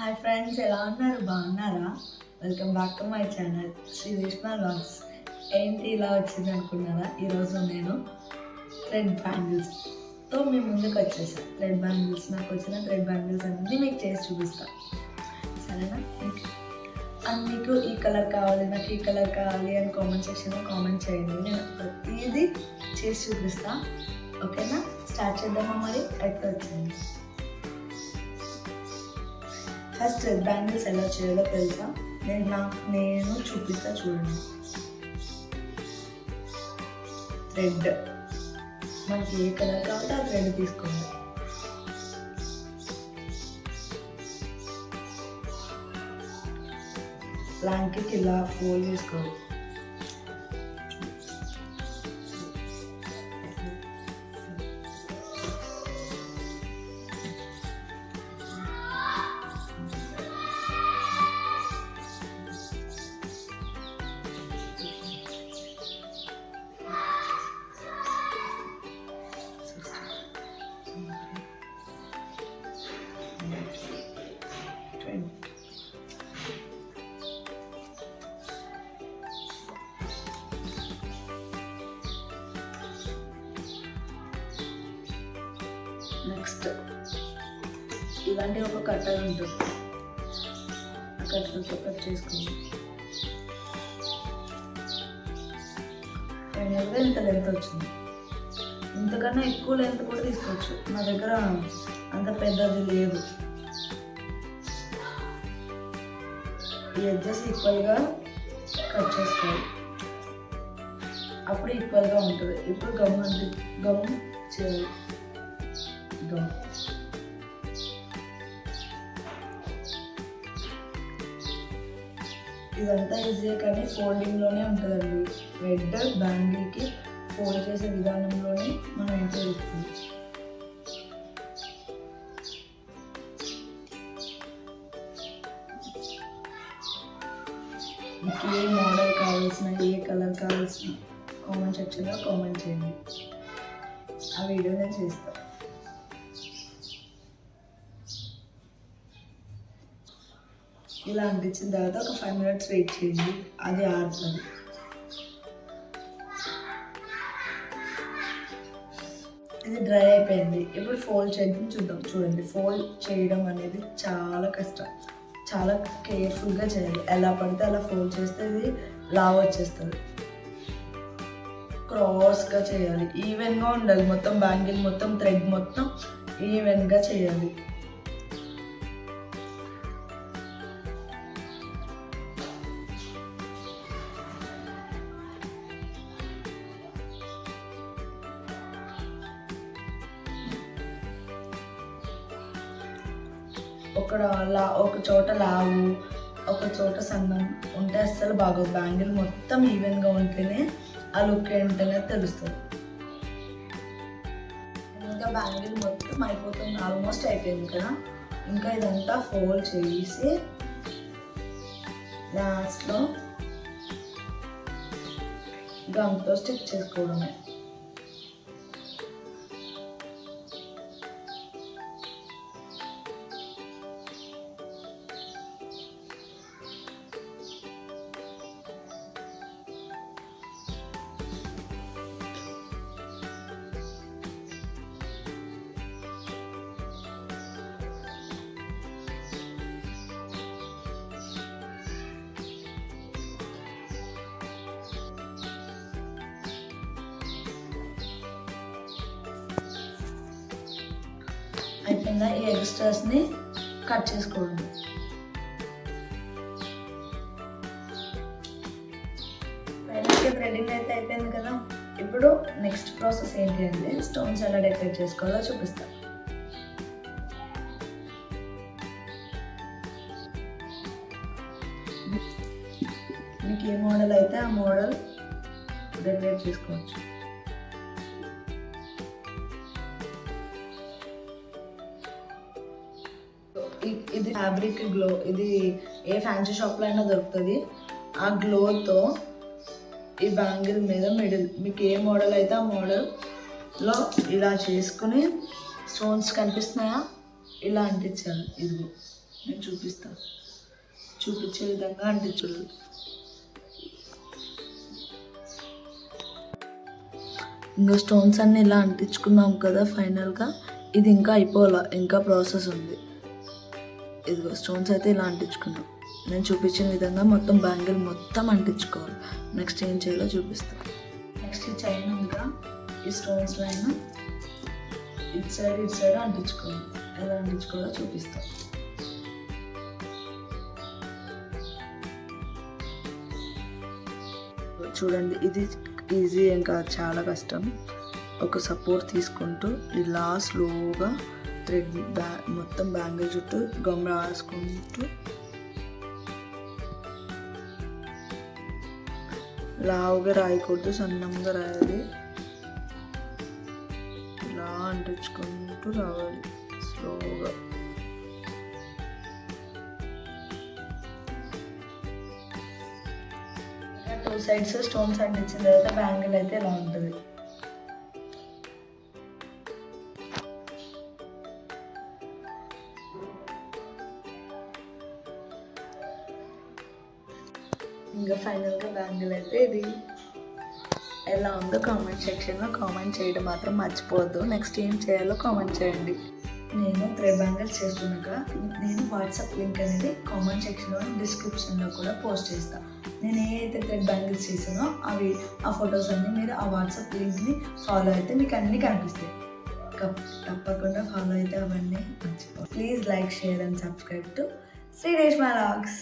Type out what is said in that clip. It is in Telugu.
హాయ్ ఫ్రెండ్స్, ఎలా ఉన్నారు? బాగున్నారా? Welcome back to my channel Shri Reshma vlogs. ఏంటి ఇలా వచ్చింది అనుకున్నారా? ఈరోజు నేను థ్రెడ్ బ్యాంగిల్స్తో మీ ముందుకు వచ్చేసాను. థ్రెడ్ బ్యాంగిల్స్, నాకు వచ్చిన థ్రెడ్ బ్యాంగిల్స్ అన్నీ మీకు చేసి చూపిస్తాను, సరేనా? మీకు ఈ కలర్ కావాలి, నాకు ఈ కలర్ కావాలి అని కామెంట్ సెక్షన్లో కామెంట్ చేయండి. నేను ప్రతిదీ చేసి చూపిస్తాను, ఓకేనా? స్టార్ట్ చేద్దామా? మరి అయితే వచ్చింది. ఫస్ట్ థ్రెడ్ బ్యాంగిల్స్ ఎలా చేయాలో తెలుసా? నేను చూపిస్తా, చూడండి. థ్రెడ్ మనకి ఏ కలర్ కావాలో ఆ థ్రెడ్ తీసుకోండి. బ్లాంకెట్ ఇలా ఫోల్డ్ చేసుకోవాలి. నెక్స్ట్ ఇలాంటి ఒక కట్టర్ ఉంటుంది, ఆ కట్టర్తో కట్ చేసుకోండి. ఫైనల్గా ఇంత లెంత్ వచ్చింది. ఇంతకన్నా ఎక్కువ లెంత్ కూడా తీసుకోవచ్చు, నా దగ్గర అంత పెద్దది లేదు. ఈ ఎడ్జెస్ ఈక్వల్గా కట్ చేసుకోవాలి, అప్పుడు ఈక్వల్గా ఉంటుంది. ఇప్పుడు గమ్ చేయాలి. ఇదంతా ఈజీగా కానీ ఫోల్డింగ్లోనే ఉంటుందండి. రెడ్ బ్యాంగిల్కి ఫోల్డ్ చేసే విధానంలోనే మనం ఎంత చేస్తుంది. మీకు ఏ మోడల్ కావాల్సిన, ఏ కలర్ కావాల్సిన కామెంట్ సెక్షన్లో కామెంట్ చేయండి, ఆ వీడియో నేను చేస్తాను. ఇలా అంటించిన తర్వాత ఒక 5 minutes వెయిట్ చేయండి, అది ఆరుతుంది. ఇది డ్రై అయిపోయింది. ఇప్పుడు ఫోల్డ్ చేయడం చూద్దాం. చూడండి, ఫోల్డ్ చేయడం అనేది చాలా కష్టం, చాలా కేర్ఫుల్గా చేయాలి. ఎలా పడితే అలా ఫోల్డ్ చేస్తే ఇది లావ్ వచ్చేస్తుంది. క్రాస్గా చేయాలి, ఈవెన్గా ఉండాలి. మొత్తం బ్యాంగిల్ మొత్తం థ్రెడ్ మొత్తం ఈవెన్గా చేయాలి. ఒక చోట లావు, ఒక చోట సన్నం ఉంటే అస్సలు బాగోదు. బ్యాంగిల్ మొత్తం ఈవెన్గా ఉంటేనే ఆ లుక్ ఏంటనే తెలుస్తుంది. ఇంకా బ్యాంగిల్ మొత్తం అయిపోతుంది, ఆల్మోస్ట్ అయిపోయింది కదా. ఇంకా ఇదంతా ఫోల్డ్ చేసి లాస్ట్లో గమ్తో స్టిక్ చేసుకోవడమే. అయిపోయిందా? ఈ ఎక్స్ట్రాస్ని కట్ చేసుకోండి. ఫైనల్గా థ్రెడ్డింగ్ అయితే అయిపోయింది కదా. ఇప్పుడు నెక్స్ట్ ప్రాసెస్ ఏంటి అంటే స్టోన్స్ ఎలా డెకరేట్ చేసుకోవాలో చూపిస్తాను. మీకు ఏ మోడల్ అయితే ఆ మోడల్ డెకరేట్ చేసుకోవచ్చు. ఇది ఫ్యాబ్రిక్ గ్లో, ఇది ఏ ఫ్యాన్సీ షాప్లో అయినా దొరుకుతుంది. ఆ గ్లోతో ఈ బ్యాంగిల్ మీద మిడిల్ మీకు ఏ మోడల్ అయితే ఆ మోడల్లో ఇలా చేసుకుని స్టోన్స్ కనిపిస్తున్నాయా, ఇలా అంటించాలి. ఇది నేను చూపిస్తాను, చూపించే విధంగా అంటించుడు. ఇంకా స్టోన్స్ అన్నీ ఇలా అంటించుకున్నాం కదా. ఫైనల్గా ఇది ఇంకా అయిపోలా, ఇంకా ప్రాసెస్ ఉంది. ఇదిగో స్టోన్స్ అయితే ఇలా అంటించుకున్నాం. నేను చూపించిన విధంగా మొత్తం బ్యాంగిల్ మొత్తం అంటించుకోవాలి. నెక్స్ట్ ఏం చేయాలో చూపిస్తాను. నెక్స్ట్ ఈ చైన్ ఉందిగా, ఈ స్టోన్స్ లైన్ ఇటు సైడ్ అంటించుకోవాలి. ఎలా అంటించుకోవాలో చూపిస్తాను. చూడండి, ఇది ఈజీ ఏం కాదు, చాలా కష్టం. ఒక సపోర్ట్ తీసుకుంటూ ఇలా స్లోగా థ్రెడ్ మొత్తం బ్యాంగిల్ చుట్టూ గమ్ రాసుకుంటూ లావుగా రాయకూడదు, సన్నంగా రాయాలి. ఇలా అంటించుకుంటూ రావాలి స్లోగా. టూ సైడ్స్ స్టోన్స్ అంటించిన తర్వాత బ్యాంగిల్ అయితే ఇలా ఉంటుంది. ఇంకా ఫైనల్గా బ్యాంగిల్ అయితే ఇది ఎలా ఉందో కామెంట్ సెక్షన్లో కామెంట్ చేయడం మాత్రం మర్చిపోవద్దు. నెక్స్ట్ ఏం చేయాలో కామెంట్ చేయండి. నేను థ్రెడ్ బ్యాంగిల్స్ చేస్తున్నాక నేను వాట్సాప్ లింక్ అనేది కామెంట్ సెక్షన్లో డిస్క్రిప్షన్లో కూడా పోస్ట్ చేస్తాను. నేను ఏ అయితే థ్రెడ్ బ్యాంగిల్స్ చేసానో ఆ ఫొటోస్ అన్నీ మీరు ఆ వాట్సాప్ లింక్ని ఫాలో అయితే మీకు అన్నీ కనిపిస్తాయి. తప్పకుండా ఫాలో అయితే అవన్నీ మర్చిపో. Please like, share and subscribe to Shri Reshma vlogs.